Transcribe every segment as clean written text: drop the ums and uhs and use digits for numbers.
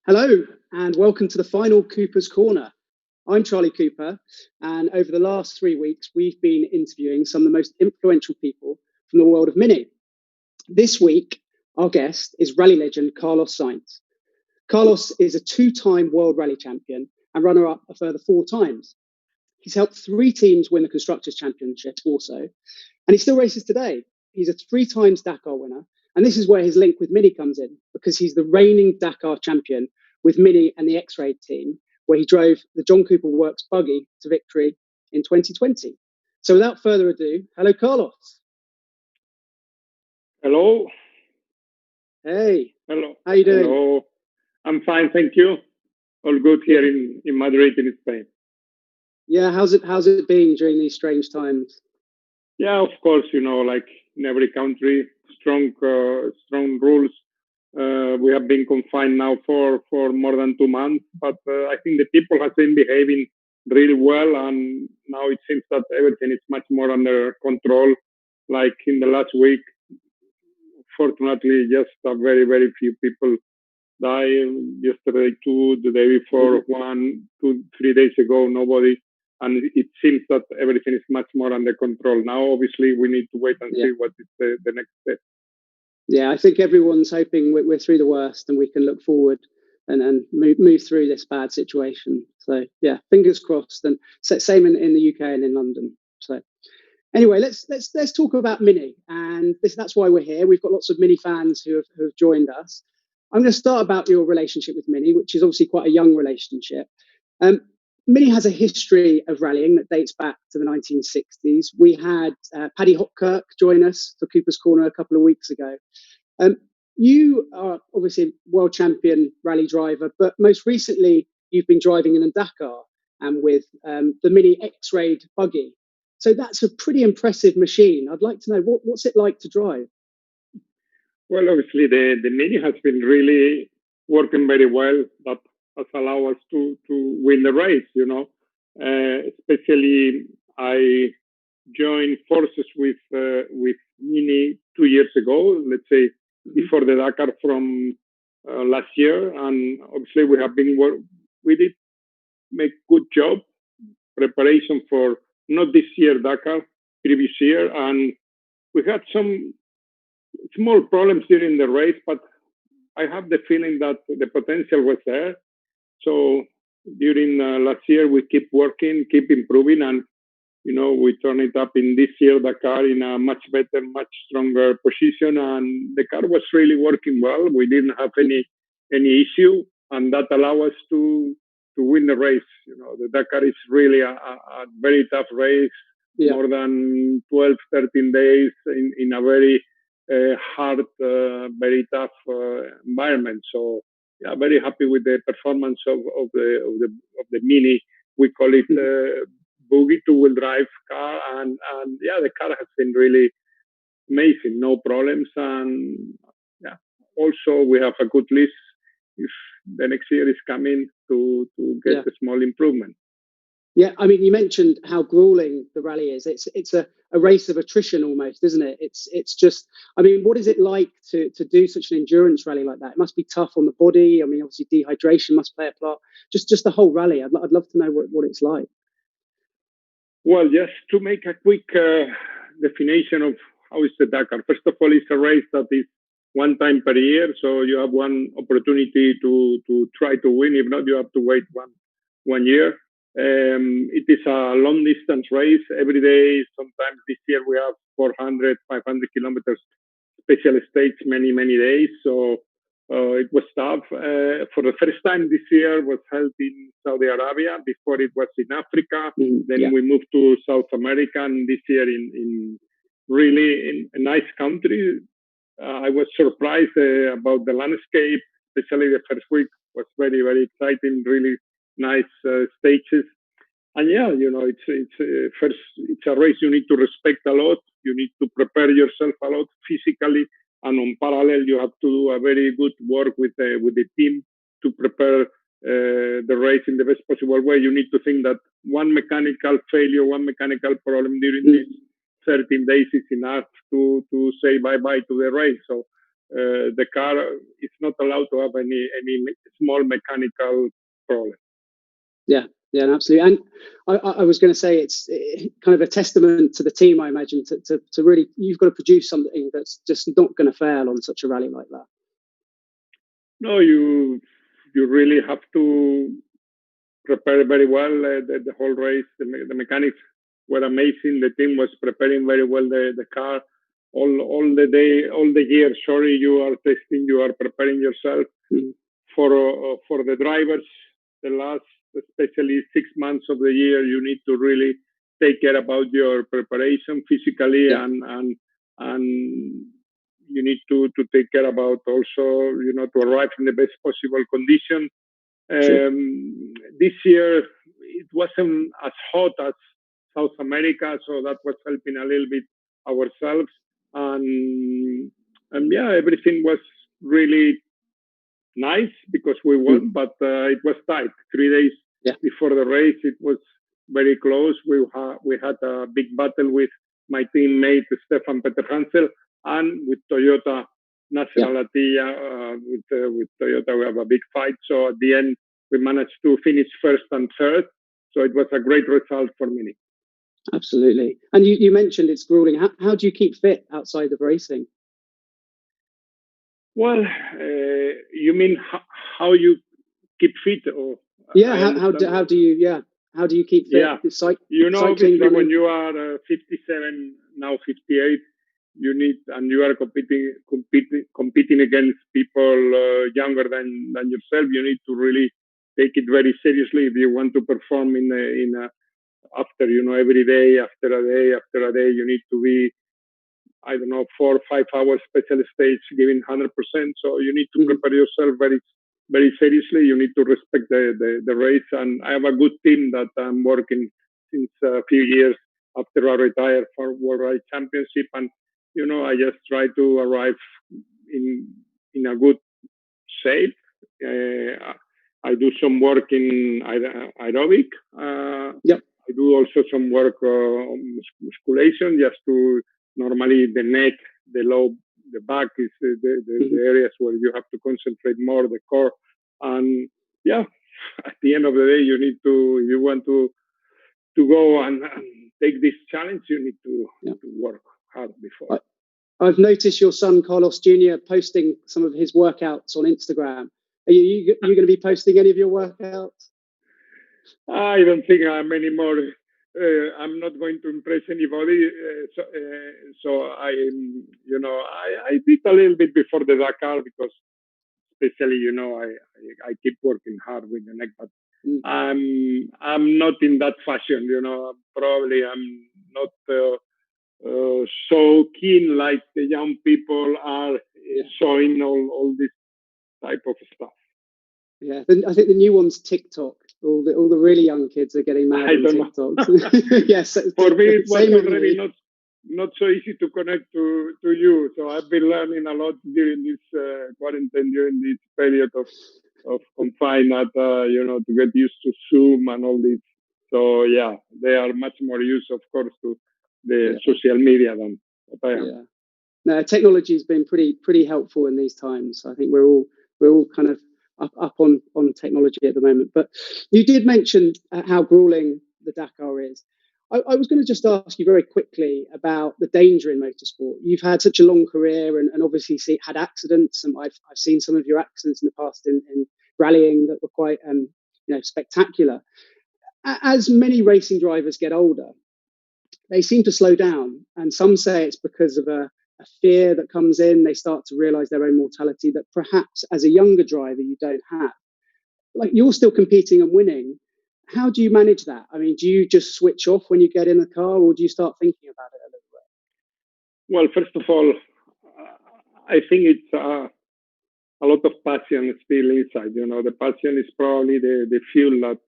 Hello, and welcome to the final Cooper's Corner. I'm Charlie Cooper, and over the last 3 weeks, we've been interviewing some of the most influential people from the world of Mini. This week, our guest is rally legend Carlos Sainz. Carlos is a two-time world rally champion and runner-up a further 4 times. He's helped 3 teams win the Constructors' Championship also, and he still races today. He's a 3 times Dakar winner, and this is where his link with Mini comes in, because he's the reigning Dakar champion with Mini and the X-Ray team, where he drove the John Cooper Works Buggy to victory in 2020. So without further ado, hello, Carlos. Hello. Hey. Hello. How you doing? Hello. I'm fine, thank you. All good here in Madrid, in Spain. Yeah, how's it been during these strange times? Yeah, of course, like in every country, strong rules. We have been confined now for more than 2 months, but I think the people have been behaving really well, and now it seems that everything is much more under control. Like in the last week, fortunately, just a very, very few people died. Yesterday, 2, the day before, 1, 2, 3 days ago, nobody. And it seems that everything is much more under control. Now, obviously, we need to wait and see what is the next step. Yeah, I think everyone's hoping we're through the worst and we can look forward and move through this bad situation. So, yeah, fingers crossed. And same in the UK and in London. So, anyway, let's talk about Mini, and that's why we're here. We've got lots of Mini fans who have joined us. I'm going to start about your relationship with Mini, which is obviously quite a young relationship. Mini has a history of rallying that dates back to the 1960s. We had Paddy Hopkirk join us for Cooper's Corner a couple of weeks ago. You are obviously a world champion rally driver, but most recently you've been driving in a Dakar and with the Mini X-Ray Buggy. So that's a pretty impressive machine. I'd like to know, what's it like to drive? Well, obviously, the Mini has been really working very well. That has allowed us to win the race, Especially, I joined forces with Mini 2 years ago, let's say, before the Dakar from last year. And obviously, we did make good job preparation for not this year Dakar, previous year, and we had some small problems during the race, but I have the feeling that the potential was there. So during last year, we keep working, keep improving, and we turn it up in this year Dakar in a much better, much stronger position, and the car was really working well. We didn't have any issue, and that allowed us to win the race. The Dakar is really a very tough race, more than 12, 13 days in a very hard, very tough environment. So yeah, very happy with the performance of the Mini. We call it Buggy 2-wheel drive car, and yeah, the car has been really amazing, no problems, and yeah, also we have a good list if the next year is coming to get a small improvement. Yeah, I mean, you mentioned how grueling the rally is. It's a race of attrition almost, isn't it? It's just, I mean, what is it like to do such an endurance rally like that? It must be tough on the body. I mean, obviously dehydration must play a part. Just the whole rally. I'd love to know what it's like. Well, just to make a quick definition of how is the Dakar. First of all, it's a race that is 1 time per year, so you have one opportunity to try to win. If not, you have to wait one year. It is a long distance race every day. Sometimes this year we have 400, 500 kilometers special stage many days. So it was tough. For the first time this year was held in Saudi Arabia. Before it was in Africa. Then we moved to South America, and this year in really in a nice country. I was surprised about the landscape, especially the first week was very, very exciting, really nice stages. And yeah, it's a race you need to respect a lot. You need to prepare yourself a lot physically, and on parallel, you have to do a very good work with the team to prepare the race in the best possible way. You need to think that one mechanical failure, one mechanical problem during these 13 days is enough to say bye-bye to the race. So the car is not allowed to have any small mechanical problem. Yeah, absolutely. And I was going to say it's kind of a testament to the team, I imagine, to really, you've got to produce something that's just not going to fail on such a rally like that. No, you really have to prepare very well the whole race. The mechanics were amazing. The team was preparing very well the car all the day, all the year. Sorry, you are testing, you are preparing yourself for the drivers. The last, especially 6 months of the year, you need to really take care about your preparation physically, and you need to take care about also, to arrive in the best possible condition. This year it wasn't as hot as South America, so that was helping a little bit ourselves. And yeah, everything was really nice because we won, but it was tight. 3 days before the race, it was very close. We had a big battle with my teammate Stefan Peter Hansel and with Toyota Nasser Al-Attiyah. With Toyota, we have a big fight. So at the end, we managed to finish first and third. So it was a great result for Mini. Absolutely. And you mentioned it's grueling. How do you keep fit outside of racing? Well, you mean how you keep fit? Or how do you keep fit? Yeah, obviously running. When you are 57, now 58, you need, and you are competing against people younger than yourself. You need to really take it very seriously if you want to perform after every day, after a day. You need to be, 4 or 5 hours special stage, giving 100%. So you need to prepare yourself very, very seriously. You need to respect the race. And I have a good team that I'm working since a few years after I retired for World Rally Championship. And, I just try to arrive in a good shape. I do some work in aerobic. I do also some work on musculation, just to, normally the neck, the back is the areas where you have to concentrate more, the core. And at the end of the day, you want to go and take this challenge, you need to work hard before. I've noticed your son Carlos Jr. posting some of his workouts on Instagram. Are you going to be posting any of your workouts? I don't think I'm anymore. I'm not going to impress anybody. So I did a little bit before the Dakar because, especially, I keep working hard with the neck, but I'm not in that fashion. Probably I'm not so keen like the young people are showing all this type of stuff. Yeah, I think the new one's TikTok. All the really young kids are getting mad on TikTok. Yes, for me it was already not so easy to connect to you. So I've been learning a lot during this quarantine, during this period of confinement. To get used to Zoom and all this. So yeah, they are much more used, of course, to the social media than what I am. Yeah. No, technology has been pretty helpful in these times. I think we're all kind of up on technology at the moment. But you did mention how grueling the Dakar is. I was going to just ask you very quickly about the danger in motorsport. You've had such a long career and obviously had accidents, and I've seen some of your accidents in the past in rallying that were quite spectacular. As many racing drivers get older, they seem to slow down, and some say it's because of a fear that comes in. They start to realize their own mortality that perhaps as a younger driver you don't have. Like, you're still competing and winning. How do you manage that? I mean, do you just switch off when you get in the car, or do you start thinking about it a little bit? Well, first of all, I think it's a lot of passion still inside. The passion is probably the fuel that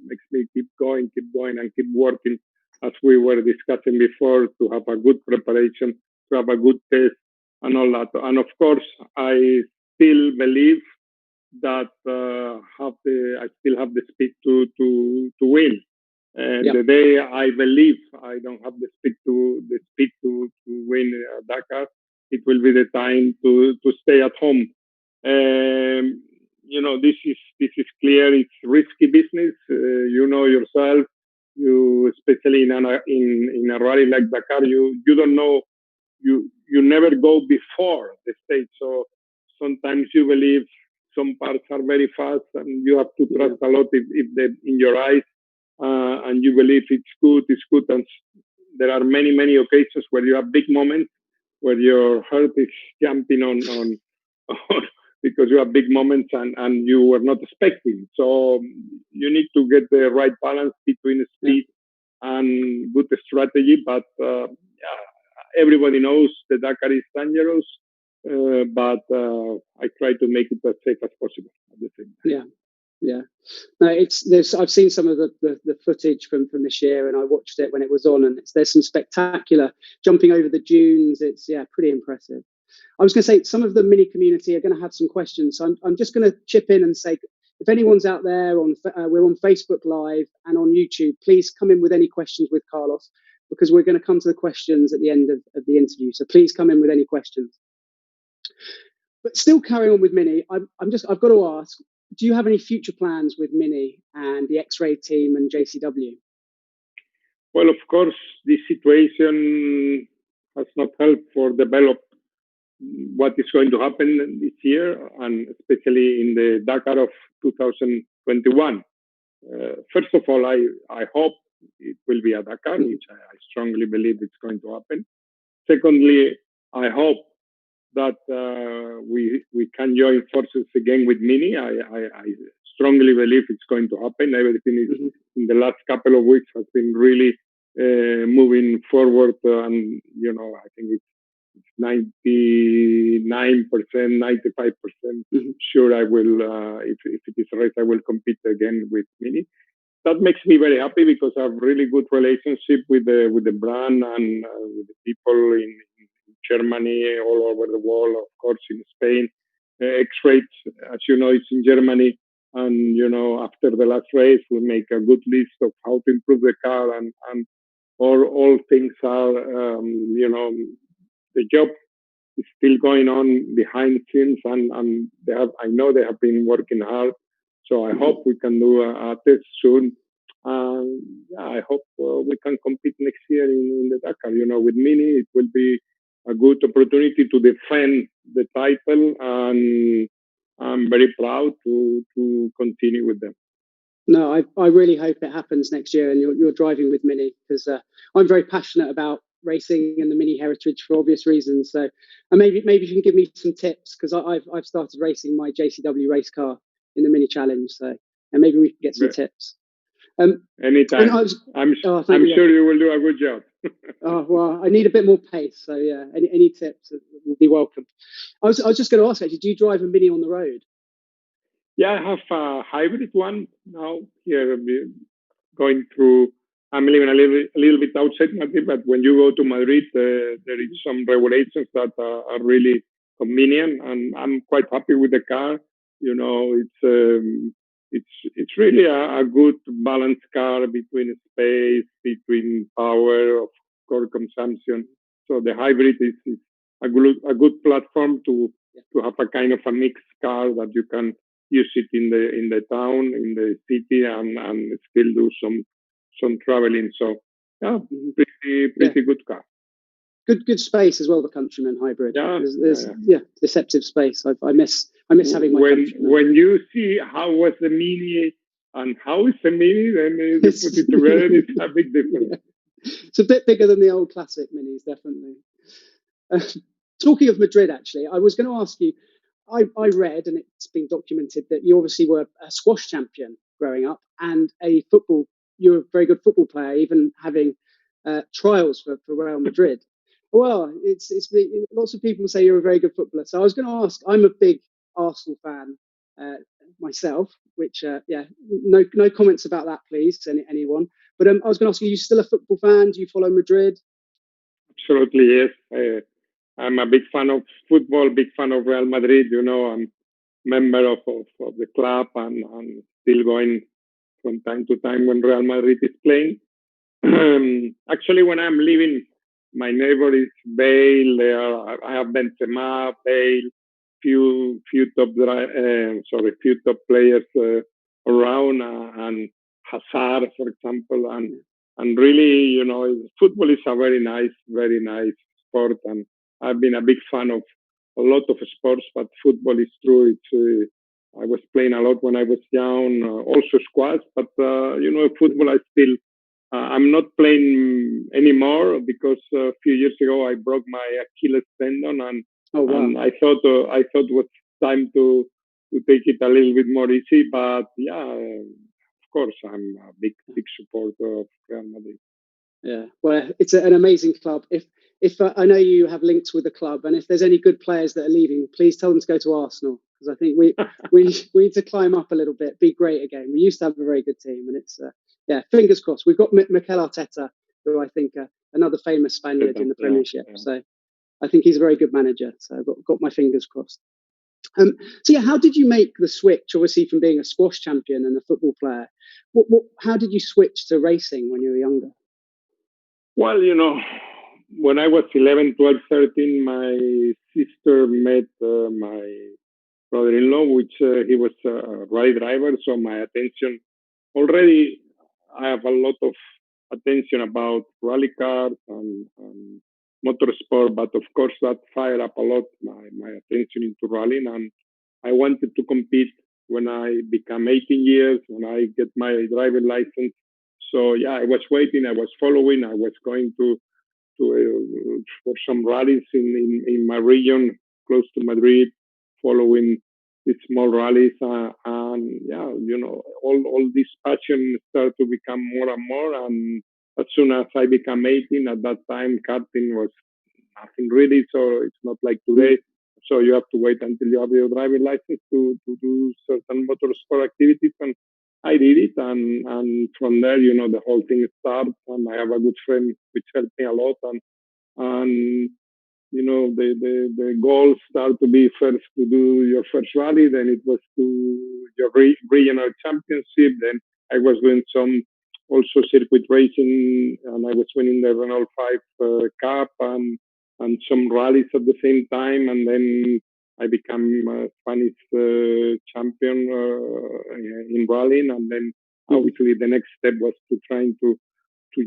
makes me keep going and keep working, as we were discussing before, to have a good preparation, to have a good test and all that. And of course, I still believe that I still have the speed to win. And the day I believe I don't have the speed to win Dakar, it will be the time to stay at home. This is clear. It's risky business. You know yourself. You, especially in a rally like Dakar, you don't know. You never go before the stage, so sometimes you believe some parts are very fast, and you have to trust a lot if they in your eyes, and you believe it's good. And there are many occasions where you have big moments where your heart is jumping on because you have big moments and you were not expecting. So you need to get the right balance between speed and good strategy. But everybody knows the Dakar is dangerous, but I try to make it as safe as possible at the same time. Yeah. No, I've seen some of the footage from this year, and I watched it when it was on, and there's some spectacular jumping over the dunes. It's pretty impressive. I was going to say some of the mini community are going to have some questions, so I'm just going to chip in and say if anyone's out there we're on Facebook Live and on YouTube, please come in with any questions with Carlos, because we're going to come to the questions at the end of the interview. So please come in with any questions. But still carrying on with Mini, I've got to ask, do you have any future plans with Mini and the X-Ray team and JCW? Well, of course, this situation has not helped for develop what is going to happen this year, and especially in the Dakar of 2021. First of all, I hope it will be a Dakar, which I strongly believe it's going to happen. Secondly, I hope that we can join forces again with Mini. I strongly believe it's going to happen. Everything is in the last couple of weeks has been really moving forward, and I think it's 99%, 95% sure I will. If it is right, I will compete again with Mini. That makes me very happy because I have really good relationship with the brand and with the people in Germany, all over the world, of course, in Spain. X-Ray, as you know, it's in Germany. And, after the last race, we make a good list of how to improve the car, and all things are, the job is still going on behind the scenes, and I know they have been working hard. So I hope we can do a test soon. I hope we can compete next year in the Dakar. With Mini, it will be a good opportunity to defend the title, and I'm very proud to continue with them. No, I really hope it happens next year, and you're driving with Mini, because I'm very passionate about racing and the Mini heritage for obvious reasons. So, and maybe you can give me some tips, because I've started racing my JCW race car in the Mini Challenge. So, and maybe we can get some tips. Anytime. I'm sure you will do a good job. Well, I need a bit more pace. So yeah, any tips will be welcome. I was just going to ask, actually, do you drive a Mini on the road? Yeah, I have a hybrid one now here, going through. I'm living a little bit outside Madrid, but when you go to Madrid, there is some regulations that are really convenient, and I'm quite happy with the car. It's really a good balanced car between space, between power, of course, consumption. So the hybrid is a good platform to have a kind of a mixed car that you can use it in the town, in the city, and still do some traveling. So yeah, pretty good car. Good space as well. The Countryman hybrid. There's deceptive space. I miss having my Countryman. When you see how was the Mini and how is the Mini, then you put it together, it's a big difference. Yeah. It's a bit bigger than the old classic Minis, definitely. Talking of Madrid, actually, I was going to ask you. I read, and it's been documented, that you obviously were a squash champion growing up, and you're a very good football player, even having trials for Real Madrid. Well, it's lots of people say you're a very good footballer. So I was going to ask. I'm a big Arsenal fan myself, which no comments about that, please, to anyone. But I was going to ask you still a football fan? Do you follow Madrid? Absolutely, yes. I'm a big fan of football, big fan of Real Madrid. I'm member of the club, and still going from time to time when Real Madrid is playing. Actually, when I'm leaving my neighbor is Bale. I have Benzema, Bale, few top players around, and Hazard, for example, and really, football is a very nice sport, and I've been a big fan of a lot of sports, but football is true. It's I was playing a lot when I was young, also squash, but football I still. I'm not playing anymore because a few years ago I broke my Achilles tendon, and and I thought it was time to take it a little bit more easy. But yeah, of course I'm a big supporter of Real Madrid. Yeah, well, it's an amazing club. If I know you have links with the club, and if there's any good players that are leaving, please tell them to go to Arsenal, because I think we need to climb up a little bit, be great again. We used to have a very good team, and it's fingers crossed. We've got Mikel Arteta, who I think another famous Spaniard in the Premiership. Yeah. So I think he's a very good manager. So I've got my fingers crossed. So yeah, how did you make the switch? Obviously, from being a squash champion and a football player, how did you switch to racing when you were younger? Well, when I was 11, 12, 13, my sister met my brother-in-law, which he was a rally driver. So my attention already, I have a lot of attention about rally cars and motorsport, but of course that fired up a lot my attention into rallying, and I wanted to compete when I became 18 years, when I get my driving license. So yeah, I was waiting, I was following, I was going to for some rallies in my region, close to Madrid, following these small rallies, and yeah, all this passion started to become more and more. And as soon as I became 18, at that time, karting was nothing really, so it's not like today. So you have to wait until you have your driving license to do certain motorsport activities, and I did it, and from there, the whole thing started. And I have a good friend which helped me a lot, and the goals start to be first to do your first rally, then it was to your regional championship. Then I was doing some also circuit racing, and I was winning the Renault 5 Cup and some rallies at the same time, and then I became a Spanish champion in rallying, and then obviously the next step was to trying to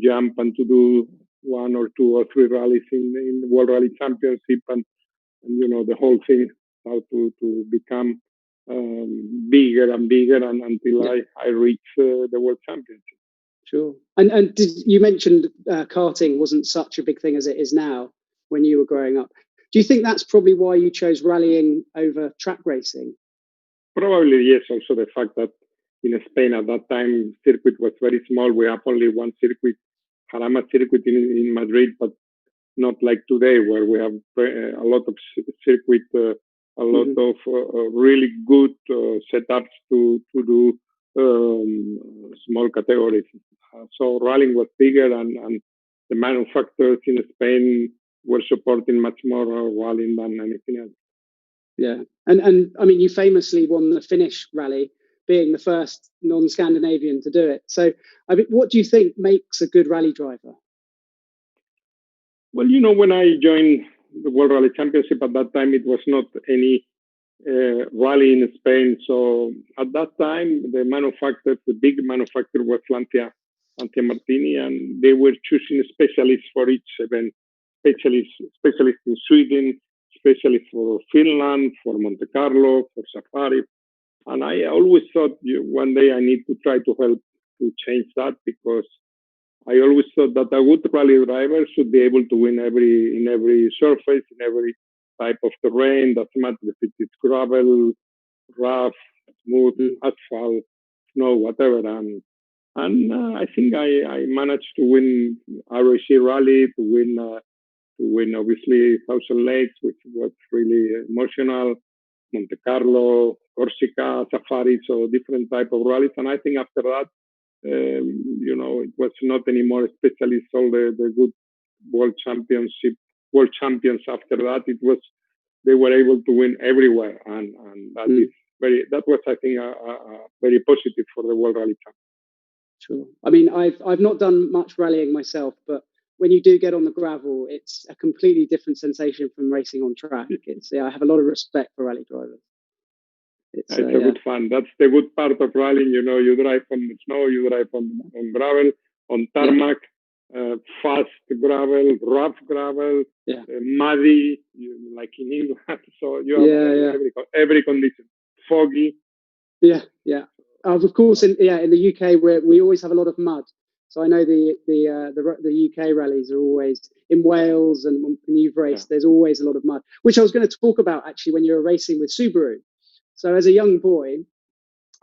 jump and to do 1 or 2 or 3 rallies in the World Rally Championship, and the whole thing started to become bigger and bigger, and until I reached the World Championship. Sure. And you mentioned karting wasn't such a big thing as it is now when you were growing up. Do you think that's probably why you chose rallying over track racing? Probably, yes. Also the fact that in Spain at that time, circuit was very small. We have only one circuit, Jarama circuit in Madrid, but not like today where we have a lot of circuit, a lot of really good setups to do small categories. So rallying was bigger, and the manufacturers in Spain were supporting much more rallying than anything else. Yeah, and I mean, you famously won the Finnish rally, being the first non-Scandinavian to do it. So, I mean, what do you think makes a good rally driver? Well, when I joined the World Rally Championship at that time, it was not any rally in Spain. So at that time, the big manufacturer was Lancia Martini, and they were choosing specialists for each event. Specialists in Sweden, specialists for Finland, for Monte Carlo, for Safari. And I always thought one day I need to try to help to change that, because I always thought that a good rally driver should be able to win in every surface, in every type of terrain. Doesn't matter if it's gravel, rough, smooth, asphalt, snow, whatever. And I think I managed to win RAC Rally, to win obviously Thousand Lakes, which was really emotional, Monte Carlo, Corsica, Safari, so different type of rallies. And I think after that, it was not anymore specialists, all the good world champions after that. They were able to win everywhere, and that was, I think, very positive for the World Rally Championship. Sure. I mean, I've not done much rallying myself, but when you do get on the gravel, it's a completely different sensation from racing on track. I have a lot of respect for rally drivers. It's a good fun. That's the good part of rallying. You drive on the snow, you drive on gravel, on tarmac, fast gravel, rough gravel, muddy, like in England. So you have every condition. Foggy. Yeah. Of course, in the UK, we always have a lot of mud. So I know the UK rallies are always in Wales, and when you've raced, there's always a lot of mud, which I was going to talk about actually when you were racing with Subaru. So as a young boy,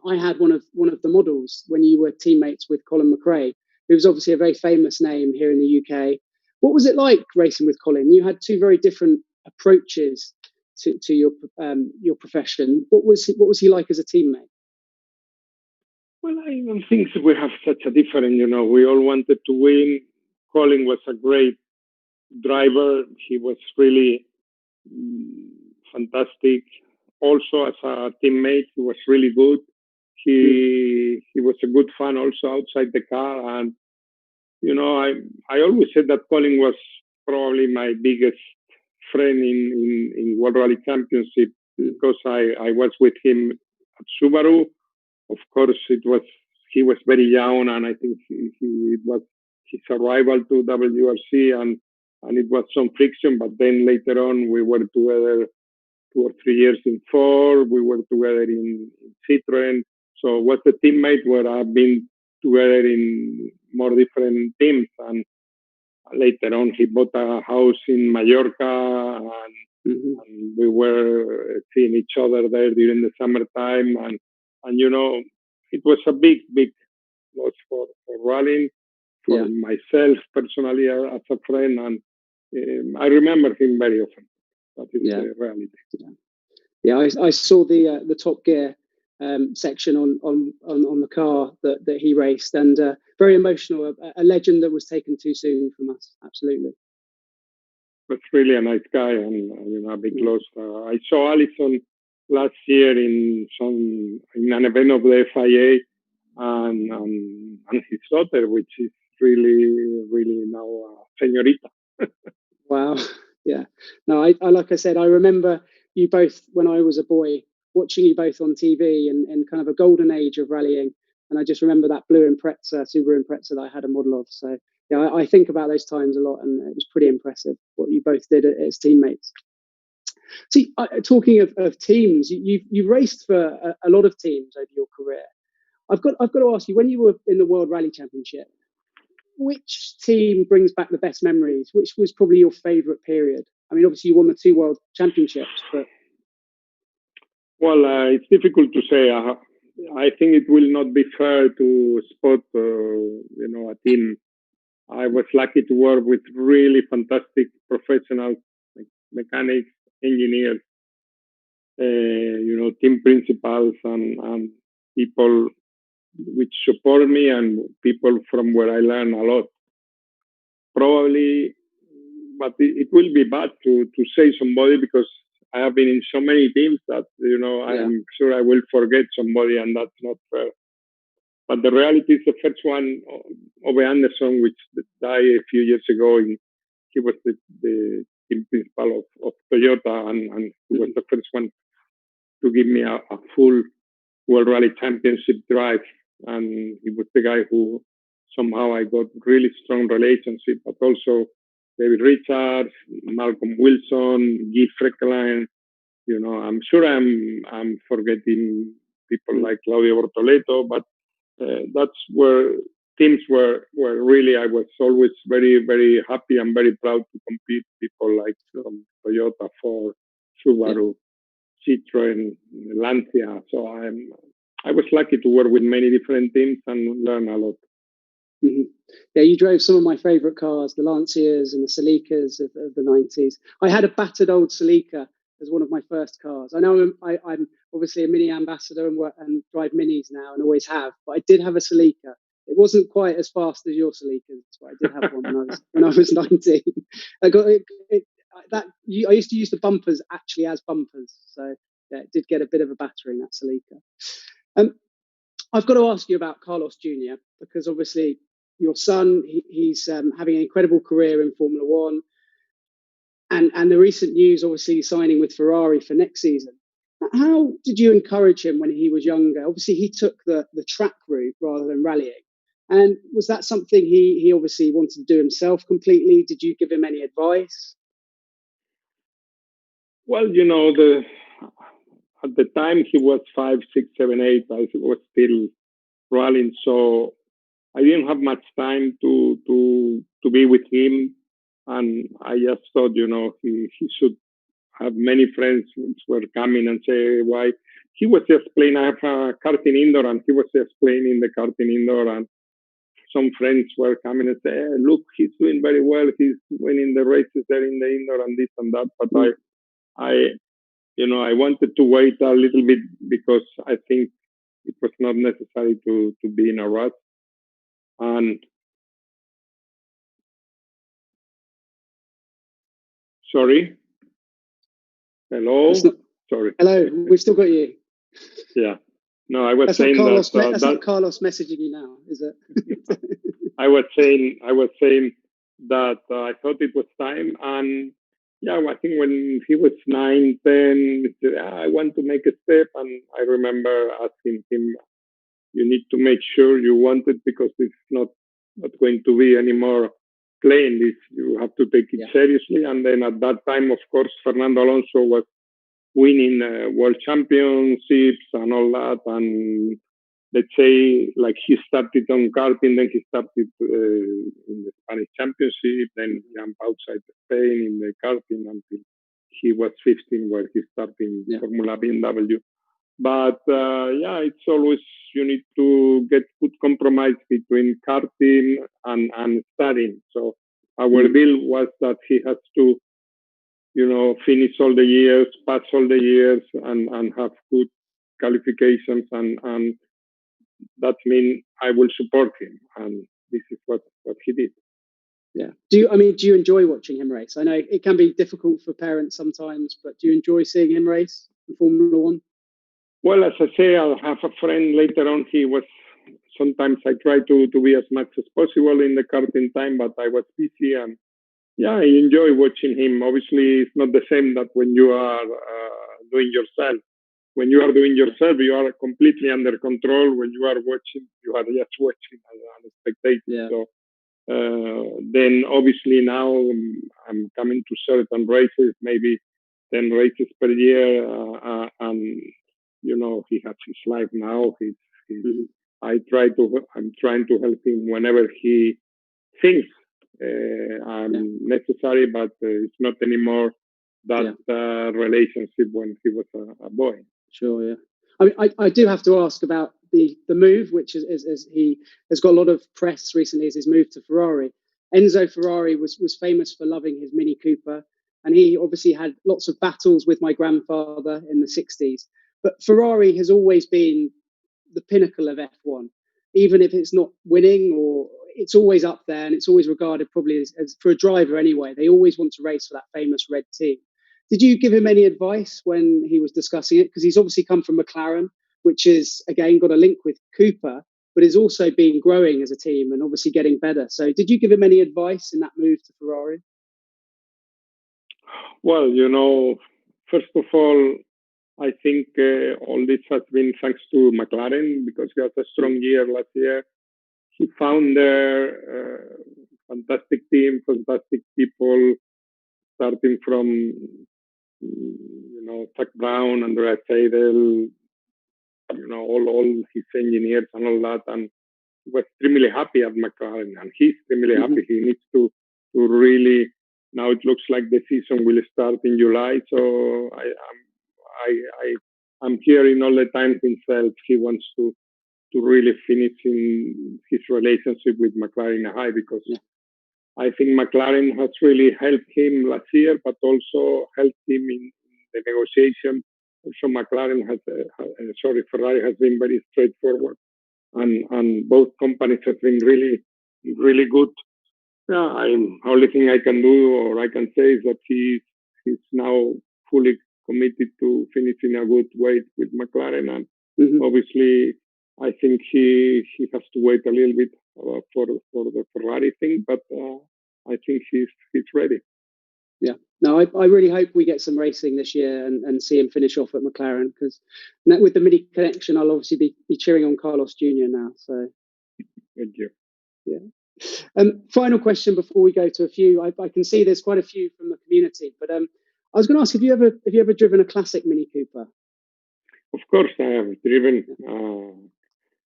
I had one of the models when you were teammates with Colin McRae, who was obviously a very famous name here in the UK. What was it like racing with Colin? You had two very different approaches to your profession. What was he like as a teammate? Well, I don't think we have such a different. We all wanted to win. Colin was a great driver. He was really fantastic. Also, as a teammate, he was really good. He was a good fan also outside the car. And, I always said that Colin was probably my biggest friend in World Rally Championship because I was with him at Subaru. Of course, he was very young, and I think it was his arrival to WRC, and it was some friction. But then later on, we were together 2 or 3 years in Ford. We were together in Citroën. So was a teammate where I've been together in more different teams. And later on, he bought a house in Mallorca, and we were seeing each other there during the summertime. And it was a big, big loss for rallying, for myself personally as a friend. And I remember him very often. That is the reality. Yeah, I saw the Top Gear section on the car that he raced, and very emotional. A legend that was taken too soon from us. Absolutely. But really a nice guy, and a big loss. I saw Alison last year in an event of the FIA, and his daughter, which is really, really now a señorita. Wow. Yeah. No, I like I said, I remember you both when I was a boy, watching you both on TV and kind of a golden age of rallying. And I just remember that blue Impreza, Subaru Impreza that I had a model of. So yeah, I think about those times a lot, and it was pretty impressive what you both did as teammates. See, talking of teams, you've raced for a lot of teams over your career. I've got to ask you, when you were in the World Rally Championship, which team brings back the best memories? Which was probably your favourite period? I mean, obviously you won the 2 World Championships, but well, it's difficult to say. I think it will not be fair to spot, a team. I was lucky to work with really fantastic professionals, like mechanics, engineers, team principals, and people which support me, and people from where I learn a lot. Probably, but it will be bad to say somebody, because I have been in so many teams that, I'm sure I will forget somebody, and that's not fair. But the reality is the first one, Ove Anderson, which died a few years ago, he was the team principal of Toyota, and he was the first one to give me a full World Rally Championship drive. And he was the guy who somehow I got really strong relationship, but also David Richards, Malcolm Wilson, Guy Frecklein. I'm sure I'm forgetting people like Claudio Bortoleto, but that's where teams were really, I was always very, very happy and very proud to compete. People like Toyota, Ford, Subaru, Citroën, Lancia. So I was lucky to work with many different teams and learn a lot. Mm-hmm. Yeah, you drove some of my favourite cars, the Lancias and the Celicas of the 90s. I had a battered old Celica as one of my first cars. I know I'm obviously a Mini ambassador and drive Minis now and always have, but I did have a Celica. It wasn't quite as fast as your Celicas, but I did have one when I was 19. I got I used to use the bumpers actually as bumpers, so yeah, it did get a bit of a battering, that Celica. I've got to ask you about Carlos Jr., because obviously your son, he's having an incredible career in Formula One. And the recent news, obviously, signing with Ferrari for next season. How did you encourage him when he was younger? Obviously, he took the track route rather than rallying. And was that something he obviously wanted to do himself completely? Did you give him any advice? Well, at the time he was 5, 6, 7, 8, I was still rallying, so I didn't have much time to be with him, and I just thought, he should have many friends which were coming and say why. He was just playing. I have a karting indoor, and he was just playing in the karting indoor, and some friends were coming and say, hey, look, he's doing very well. He's winning the races there in the indoor and this and that. But I wanted to wait a little bit because I think it was not necessary to be in a rush. And sorry. Hello. Sorry. Hello. We've still got you. Yeah. No, I was saying that's not Carlos messaging you now, is it? I was saying that I thought it was time, and yeah, I think when he was 9, 10, he said, I want to make a step, and I remember asking him, you need to make sure you want it because it's not going to be anymore playing this. You have to take it seriously. And then at that time, of course, Fernando Alonso was winning world championships and all that. And let's say, like, he started on karting, then he started in the Spanish championship, then jumped outside Spain in the karting until he was 15, where he started in Formula BMW. But it's always, you need to get good compromise between karting and studying. So our deal was that he has to, finish all the years, pass all the years, and have good qualifications, and that means I will support him, and this is what he did. Yeah. Do you enjoy watching him race? I know it can be difficult for parents sometimes, but do you enjoy seeing him race in Formula One? Well, as I say, I'll have a friend later on. Sometimes I try to be as much as possible in the karting time, but I was busy, and I enjoy watching him. Obviously, it's not the same that when you are doing yourself. When you are doing yourself, you are completely under control. When you are watching, you are just watching as a spectator. Yeah. So then obviously now I'm coming to certain races, maybe 10 races per year, and he has his life now. I'm trying to help him whenever he thinks I'm necessary, but it's not anymore that relationship when he was a boy. Sure, yeah. I do have to ask about the move, which is he has got a lot of press recently as his move to Ferrari. Enzo Ferrari was famous for loving his Mini Cooper, and he obviously had lots of battles with my grandfather in the 60s. But Ferrari has always been the pinnacle of F1, even if it's not winning, or it's always up there, and it's always regarded probably as for a driver anyway. They always want to race for that famous red team. Did you give him any advice when he was discussing it? Because he's obviously come from McLaren, which is, again, got a link with Cooper, but is also been growing as a team and obviously getting better. So did you give him any advice in that move to Ferrari? Well, first of all, I think all this has been thanks to McLaren, because he had a strong year last year. He found there fantastic team, fantastic people, starting from Zach Brown, Andrea Seidel, all his engineers and all that, and he was extremely happy at McLaren, and he's extremely happy. He needs to really. Now it looks like the season will start in July, so I'm hearing all the time himself. He wants to really finish in his relationship with McLaren high, because I think McLaren has really helped him last year, but also helped him in the negotiation. Also, Ferrari has been very straightforward, and both companies have been really, really good. Only thing I can do or I can say is that he's now fully committed to finishing a good way with McLaren, and obviously I think he has to wait a little bit for the Ferrari thing, but I think he's ready. Yeah, no, I really hope we get some racing this year and see him finish off at McLaren, because with the Mini connection, I'll obviously be cheering on Carlos Jr. now. So, thank you. Yeah. Final question before we go to a few. I can see there's quite a few from the community, but I was going to ask, have you ever driven a classic Mini Cooper? Of course, I have driven.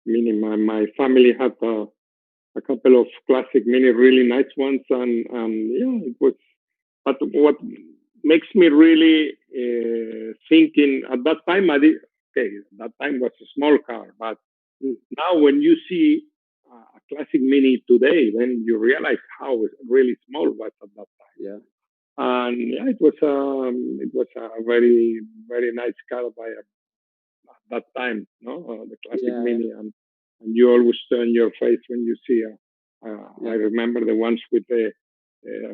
Mini. My family had a couple of classic Mini, really nice ones, and yeah, it was. But what makes me really thinking at that time, that time was a small car, but now when you see a classic Mini today, then you realize how really small it was at that time. Yeah. And yeah, it was a very, very nice car at that time, no, the classic Mini, and you always turn your face when you see I remember the ones with a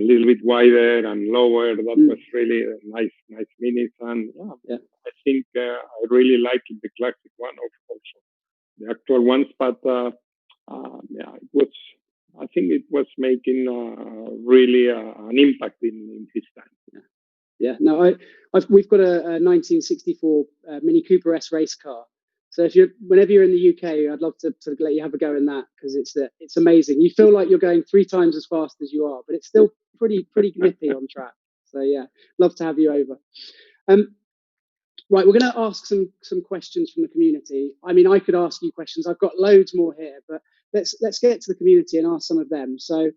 little bit wider and lower. That was really nice Minis, and I think I really like the classic one also the actual ones, but it was. I think it was making really an impact in his time. Yeah. No, we've got a 1964 Mini Cooper S race car. So whenever you're in the UK, I'd love to let you have a go in that, because it's amazing. You feel like you're going 3 times as fast as you are, but it's still pretty nippy on track. So yeah, love to have you over. Right, we're going to ask some questions from the community. I mean, I could ask you questions. I've got loads more here, but let's get to the community and ask some of them. So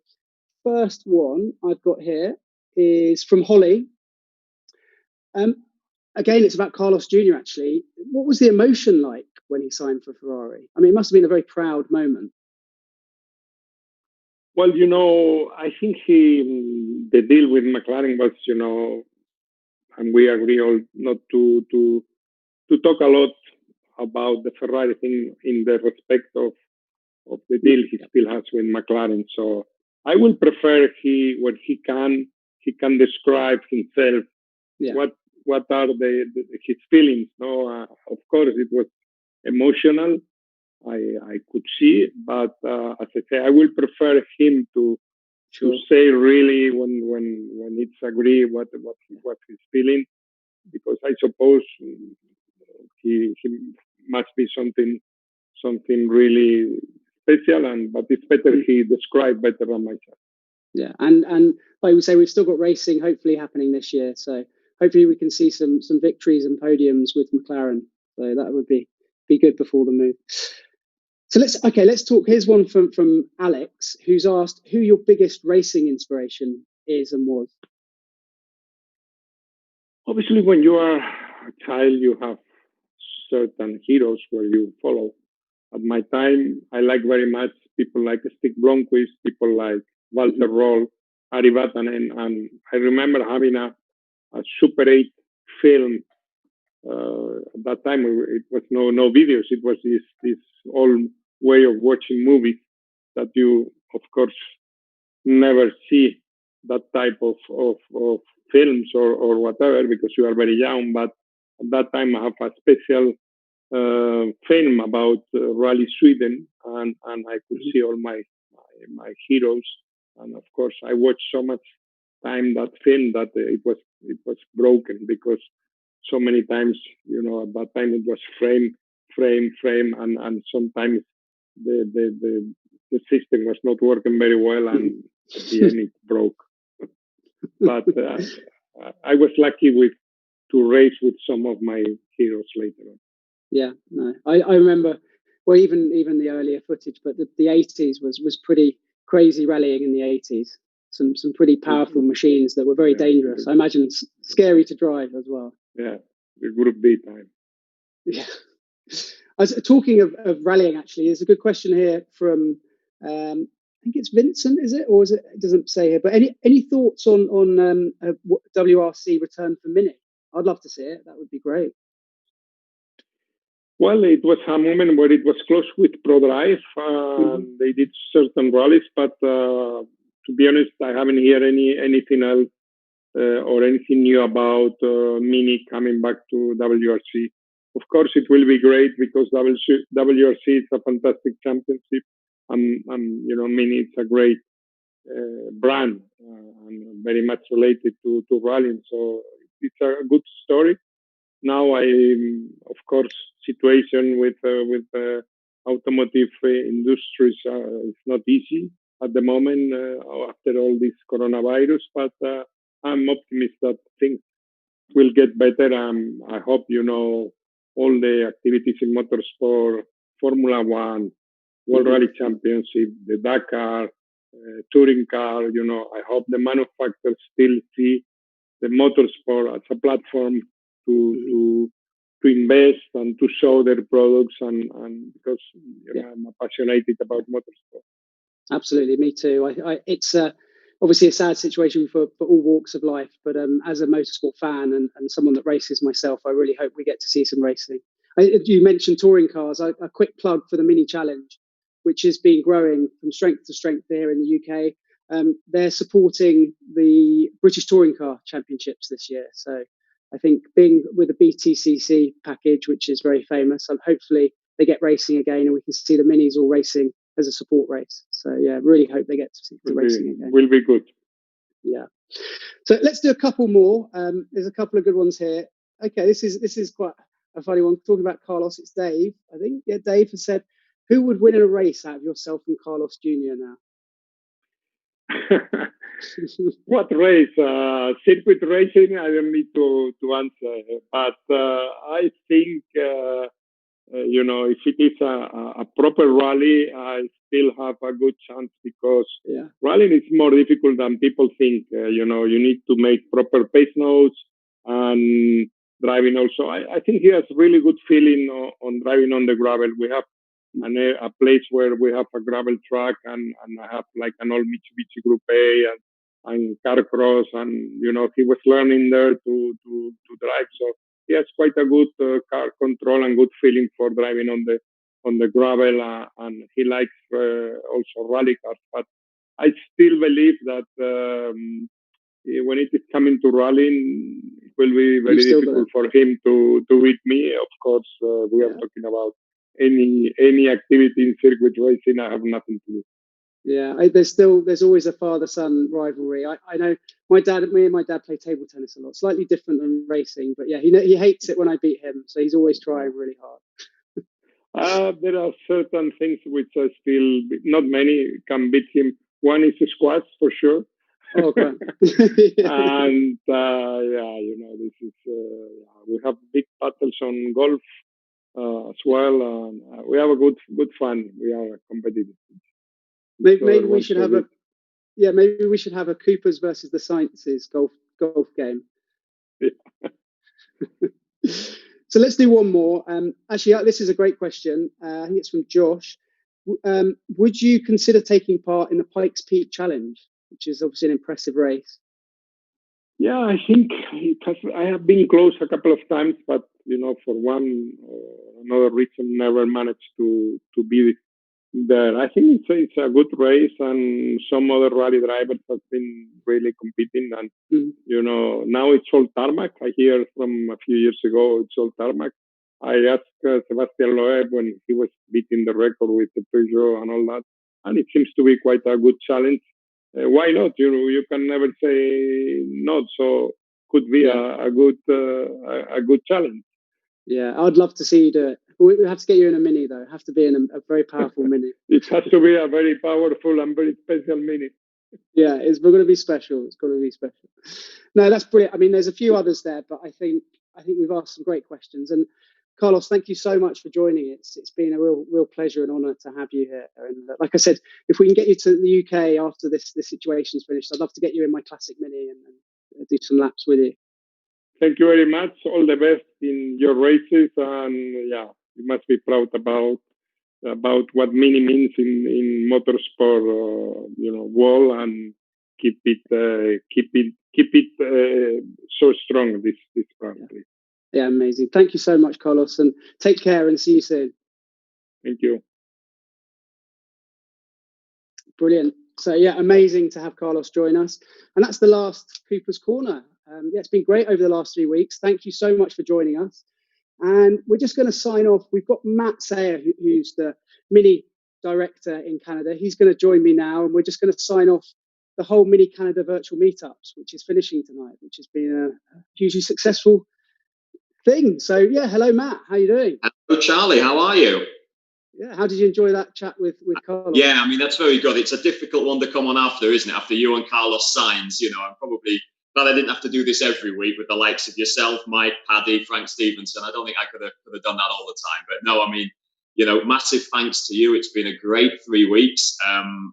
first one I've got here is from Holly. Again, it's about Carlos Jr. Actually, what was the emotion like when he signed for Ferrari? I mean, it must have been a very proud moment. Well, I think the deal with McLaren was, and we agree all not to talk a lot about the Ferrari thing in the respect of the deal he still has with McLaren. So I will prefer when he can describe himself what are his feelings. No, of course it was emotional. I could see, but as I say, I will prefer him to say really when it's agree what he's feeling, because I suppose he must be something really special, but it's better he described better than myself. Yeah, and like we say, we've still got racing hopefully happening this year, so hopefully we can see some victories and podiums with McLaren. So that would be good before the move. So let's talk. Here's one from Alex, who's asked who your biggest racing inspiration is and was. Obviously, when you are a child, you have certain heroes where you follow. At my time, I like very much people like Stig Blomqvist, people like Walter Roll, Ari Vatanen, and I remember having a Super 8 film. At that time, it was no videos. It was this old way of watching movies that you, of course, never see that type of films or whatever because you are very young. But at that time, I have a special film about Rally Sweden, and I could see all my heroes. And of course, I watched so much time that film that it was broken because so many times, at that time it was frame, and sometimes the system was not working very well, and at the end it broke. But I was lucky to race with some of my heroes later on. Yeah, no, I remember. Well, even the earlier footage, but the 80s was pretty crazy rallying in the 80s. Some pretty powerful machines that were very dangerous. I imagine it's scary to drive as well. Yeah, it would be time. Yeah. Talking of rallying, actually, there's a good question here from I think it's Vincent, is it, or is it? It doesn't say here. But any thoughts on WRC return for Mini? I'd love to see it. That would be great. Well, it was a moment where it was close with ProDrive. They did certain rallies, but to be honest, I haven't heard anything else or anything new about Mini coming back to WRC. of course, it will be great because WRC is a fantastic championship, and Mini is a great brand and very much related to rallying. So it's a good story. Now, of course, situation with automotive industries is not easy at the moment after all this coronavirus, but I'm optimistic that things will get better. I hope, all the activities in motorsport, Formula One, World Rally Championship, the Dakar, touring car, I hope the manufacturers still see the motorsport as a platform to invest and to show their products, and because I'm passionate about motorsport. Absolutely, me too. It's obviously a sad situation for all walks of life, but as a motorsport fan and someone that races myself, I really hope we get to see some racing. You mentioned touring cars. A quick plug for the Mini Challenge, which has been growing from strength to strength here in the UK. They're supporting the British Touring Car Championships this year. So I think being with the BTCC package, which is very famous, and hopefully they get racing again and we can see the Minis all racing as a support race. So yeah, really hope they get to see the racing again. Will be good. Yeah. So let's do a couple more. There's a couple of good ones here. Okay, this is quite a funny one. Talking about Carlos, it's Dave, I think. Yeah, Dave has said, who would win in a race out of yourself and Carlos Jr. now? What race? Circuit racing, I don't need to answer. But I think, if it is a proper rally, I still have a good chance because rallying is more difficult than people think. You need to make proper pace notes and driving also. I think he has really good feeling on driving on the gravel. We have a place where we have a gravel track and I have like an old Mitsubishi Group A and car cross, and he was learning there to drive. So he has quite a good car control and good feeling for driving on the gravel, and he likes also rally cars. But I still believe that when it is coming to rallying, it will be very difficult for him to beat me. Of course, we are talking about any activity in circuit racing. I have nothing to do. Yeah, there's always a father-son rivalry. I know me and my dad play table tennis a lot, slightly different than racing, but yeah, he hates it when I beat him, so he's always trying really hard. There are certain things which I still, not many can beat him. One is squash for sure. Oh, great. And this is we have big battles on golf as well. And we have a good fun. We are competitive. Maybe we should have maybe we should have a Coopers versus the Sainz's golf game. Yeah. So let's do one more. Actually, this is a great question. I think it's from Josh. Would you consider taking part in the Pikes Peak Challenge, which is obviously an impressive race? Yeah, I think I have been close a couple of times, but for one or another reason, never managed to be there. I think it's a good race, and some other rally drivers have been really competing. And now it's all tarmac. I hear from a few years ago it's all tarmac. I asked Sebastian Loeb when he was beating the record with the Peugeot and all that, and it seems to be quite a good challenge. Why not? You can never say no. So could be a good challenge. Yeah, I'd love to see you do it. We have to get you in a Mini, though. Have to be in a very powerful Mini. It has to be a very powerful and very special Mini. Yeah, it's going to be special. It's going to be special. No, that's brilliant. I mean, there's a few others there, but I think we've asked some great questions. And Carlos, thank you so much for joining. It's been a real pleasure and honour to have you here. And like I said, if we can get you to the UK after this situation's finished, I'd love to get you in my classic Mini and do some laps with you. Thank you very much. All the best in your races, and you must be proud about what Mini means in motorsport, world, and keep it so strong. This brand. Yeah, amazing. Thank you so much, Carlos, and take care and see you soon. Thank you. Brilliant. So yeah, amazing to have Carlos join us, and that's the last Cooper's Corner. It's been great over the last 3 weeks. Thank you so much for joining us. And we're just going to sign off. We've got Matt Sayer, who's the Mini director in Canada. He's going to join me now, and we're just going to sign off the whole Mini Canada virtual meetups, which is finishing tonight, which has been a hugely successful thing. So yeah, hello Matt, how you doing? Hello Charlie, how are you? Yeah, how did you enjoy that chat with Carlos? Yeah, I mean, that's very good. It's a difficult one to come on after, isn't it? After you and Carlos Sainz, you know, I'm probably glad I didn't have to do this every week with the likes of yourself, Mike, Paddy, Frank Stevenson. I don't think I could have done that all the time. But no, I mean, you know, massive thanks to you. It's been a great 3 weeks.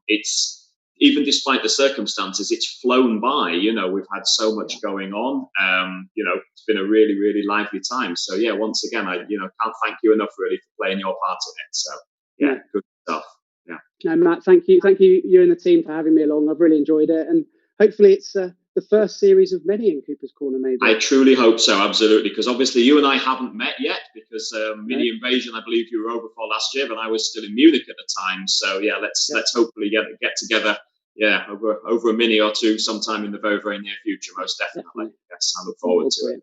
It's even despite the circumstances, it's flown by. You know, we've had so much going on. You know, it's been a really, really lively time. So yeah, once again, I can't thank you enough really for playing your part in it. So yeah, good stuff. Yeah. No, Matt, thank you, you and the team for having me along. I've really enjoyed it, and hopefully it's the first series of many in Cooper's Corner. Maybe I truly hope so, absolutely, because obviously you and I haven't met yet because Mini Invasion, I believe you were over for last year, but I was still in Munich at the time. So yeah, let's hopefully get together. Yeah, over a mini or two sometime in the very, very near future, most definitely. Yes, I look forward to it.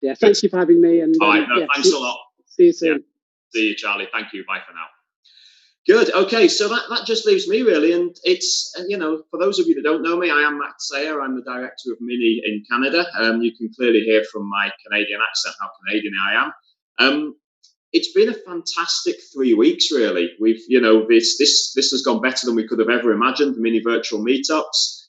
Yeah, thank you for having me. And all right, no, thanks a lot. See you soon. Yeah. See you, Charlie. Thank you. Bye for now. Good. Okay, so that just leaves me really, and it's for those of you that don't know me, I am Matt Sayer. I'm the director of Mini in Canada. You can clearly hear from my Canadian accent how Canadian I am. It's been a fantastic 3 weeks, really. We've, this has gone better than we could have ever imagined. The Mini virtual meetups.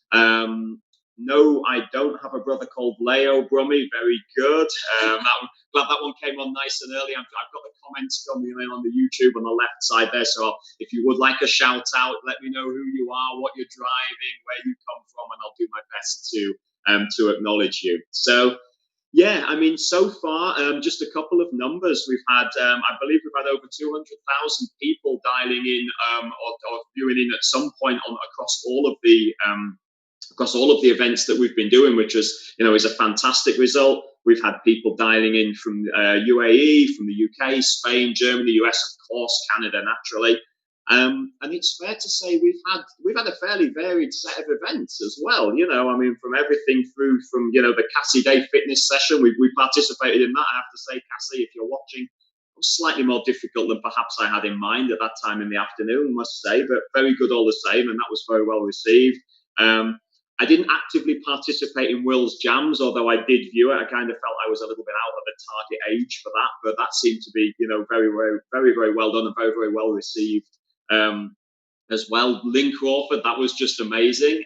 No, I don't have a brother called Leo Brummy. Very good. Glad that one came on nice and early. I've got the comments coming in on the YouTube on the left side there. So if you would like a shout out, let me know who you are, what you're driving, where you come from, and I'll do my best to acknowledge you. So yeah, I mean, so far, just a couple of numbers. We've had, I believe we've had over 200,000 people dialing in or viewing in at some point across all of the events that we've been doing, which is a fantastic result. We've had people dialing in from UAE, from the UK, Spain, Germany, US, of course, Canada, naturally. And it's fair to say we've had a fairly varied set of events as well. I mean, from everything through from the Cassie Day fitness session, we participated in that. I have to say, Cassie, if you're watching, it was slightly more difficult than perhaps I had in mind at that time in the afternoon, I must say, but very good all the same, and that was very well received. I didn't actively participate in Will's Jams, although I did view it. I kind of felt I was a little bit out of the target age for that, but that seemed to be, very, very, very, very well done and very, very well received as well. Lynn Crawford, that was just amazing.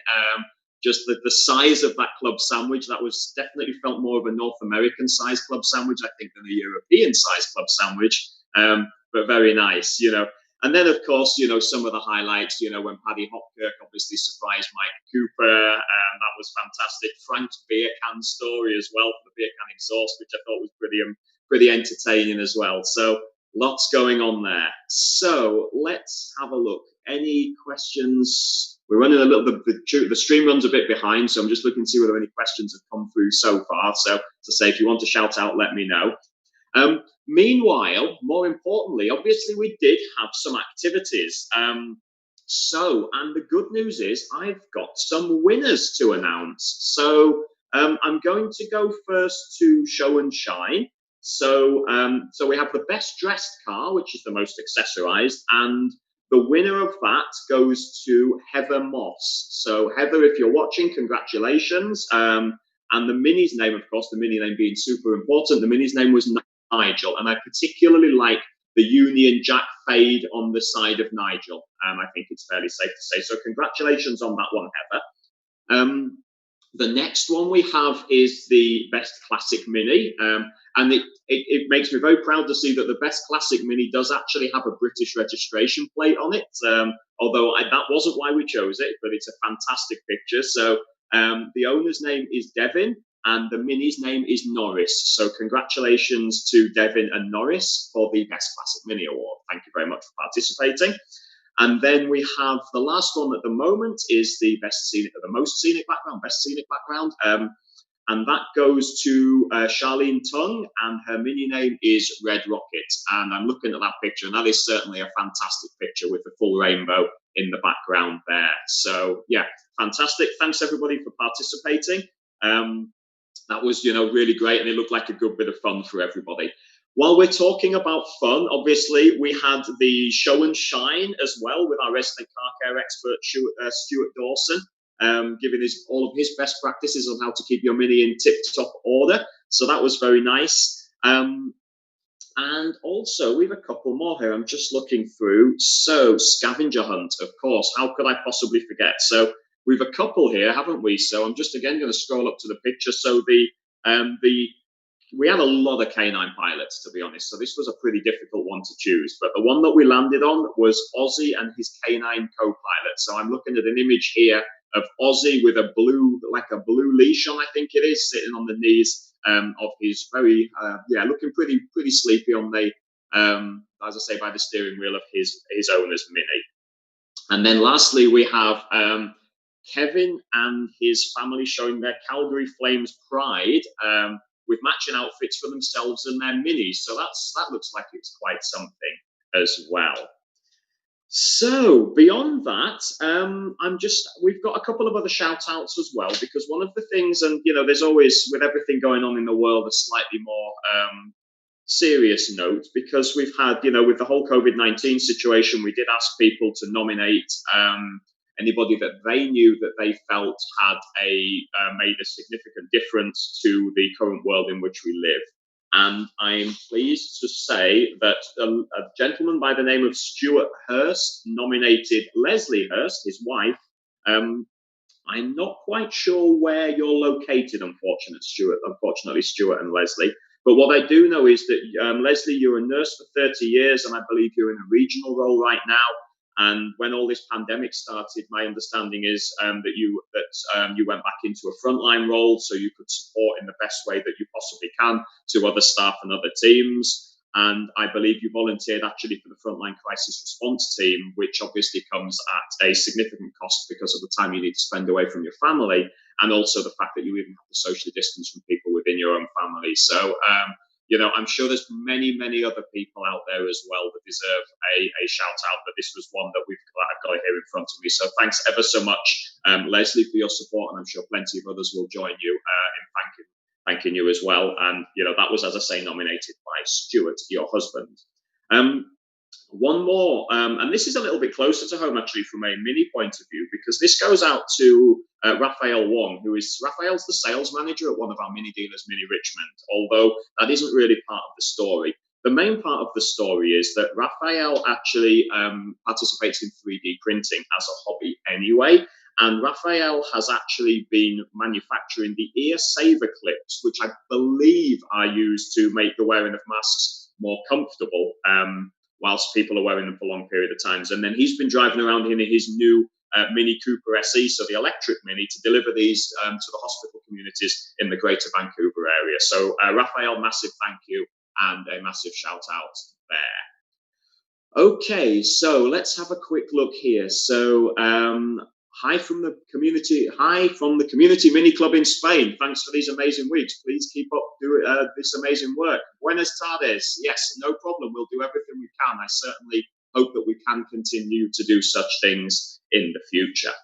Just the size of that club sandwich, that was definitely felt more of a North American size club sandwich, I think, than a European size club sandwich, but very nice, And then, of course, some of the highlights, when Paddy Hopkirk obviously surprised Mike Cooper, that was fantastic. Frank's beer can story as well for the beer can exhaust, which I thought was pretty entertaining as well. So lots going on there. So let's have a look. Any questions? We're running a little bit, the stream runs a bit behind, so I'm just looking to see whether any questions have come through so far. So to say, if you want to shout out, let me know. Meanwhile, more importantly, obviously we did have some activities. And the good news is I've got some winners to announce. So I'm going to go first to Show and Shine. So we have the best dressed car, which is the most accessorized, and the winner of that goes to Heather Moss. So Heather, if you're watching, congratulations. And the Mini's name, of course, the Mini name being super important, the Mini's name was Nigel, and I particularly like the Union Jack fade on the side of Nigel. I think it's fairly safe to say. So congratulations on that one, Heather. The next one we have is the Best Classic Mini, and it makes me very proud to see that the Best Classic Mini does actually have a British registration plate on it, although that wasn't why we chose it, but it's a fantastic picture. So the owner's name is Devin, and the Mini's name is Norris. So congratulations to Devin and Norris for the Best Classic Mini Award. Thank you very much for participating. And then we have the last one at the moment is the best scenic, or the most scenic background, best scenic background. And that goes to Charlene Tung, and her Mini name is Red Rocket. And I'm looking at that picture, and that is certainly a fantastic picture with the full rainbow in the background there. So yeah, fantastic. Thanks everybody for participating. That was, really great, and it looked like a good bit of fun for everybody. While we're talking about fun, obviously, we had the show and shine as well with our resident car care expert, Stuart Dawson, giving all of his best practices on how to keep your Mini in tip-top order. So that was very nice. And also, we have a couple more here. I'm just looking through. So, scavenger hunt, of course. How could I possibly forget? So, we have a couple here, haven't we? So, I'm just again going to scroll up to the picture. So, we had a lot of canine pilots, to be honest. So, this was a pretty difficult one to choose. But the one that we landed on was Ozzy and his canine co-pilot. So, I'm looking at an image here of Ozzy with a blue leash on, I think it is, sitting on the knees of his very, looking pretty sleepy on the, as I say, by the steering wheel of his owner's Mini. And then lastly, we have Kevin and his family showing their Calgary Flames pride with matching outfits for themselves and their Minis. So that looks like it's quite something as well. So beyond that, we've got a couple of other shout outs as well, because one of the things, and there's always, with everything going on in the world, a slightly more serious note, because we've had, with the whole COVID-19 situation, we did ask people to nominate anybody that they knew that they felt had made a significant difference to the current world in which we live. And I'm pleased to say that a gentleman by the name of Stuart Hurst nominated Leslie Hurst, his wife. I'm not quite sure where you're located, unfortunately, Stuart and Leslie. But what I do know is that, Leslie, you're a nurse for 30 years, and I believe you're in a regional role right now. And when all this pandemic started, my understanding is that you went back into a frontline role so you could support in the best way that you possibly can to other staff and other teams. And I believe you volunteered actually for the frontline crisis response team, which obviously comes at a significant cost because of the time you need to spend away from your family, and also the fact that you even have to socially distance from people within your own family. So, I'm sure there's many, many other people out there as well that deserve a shout out, but this was one that I've got here in front of me. So thanks ever so much, Leslie, for your support, and I'm sure plenty of others will join you in thanking you as well. And that was, as I say, nominated by Stuart, your husband. One more, and this is a little bit closer to home actually from a Mini point of view, because this goes out to Raphael Wong, Raphael's the sales manager at one of our Mini dealers, Mini Richmond, although that isn't really part of the story. The main part of the story is that Raphael actually participates in 3D printing as a hobby anyway, and Raphael has actually been manufacturing the ear saver clips, which I believe are used to make the wearing of masks more comfortable whilst people are wearing them for long period of times. And then he's been driving around in his new Mini Cooper SE, so the electric Mini, to deliver these to the hospital communities in the greater Vancouver area. So Raphael, massive thank you and a massive shout out there. Okay, so let's have a quick look here. So hi from the community Mini Club in Spain. Thanks for these amazing weeks. Please keep up this amazing work. Buenas tardes. Yes, no problem. We'll do everything we can. I certainly hope that we can continue to do such things in the future.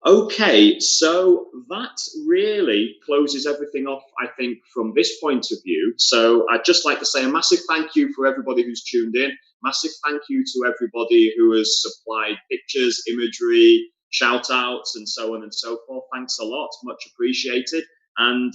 Okay, so that really closes everything off, I think, from this point of view. So I'd just like to say a massive thank you for everybody who's tuned in. Massive thank you to everybody who has supplied pictures, imagery, shout outs, and so on and so forth. Thanks a lot, much appreciated. And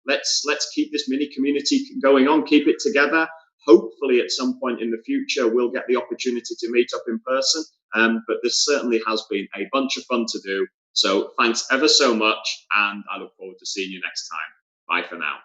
let's keep this Mini community going on, keep it together. Hopefully at some point in the future, we'll get the opportunity to meet up in person. But this certainly has been a bunch of fun to do. So thanks ever so much, and I look forward to seeing you next time. Bye for now.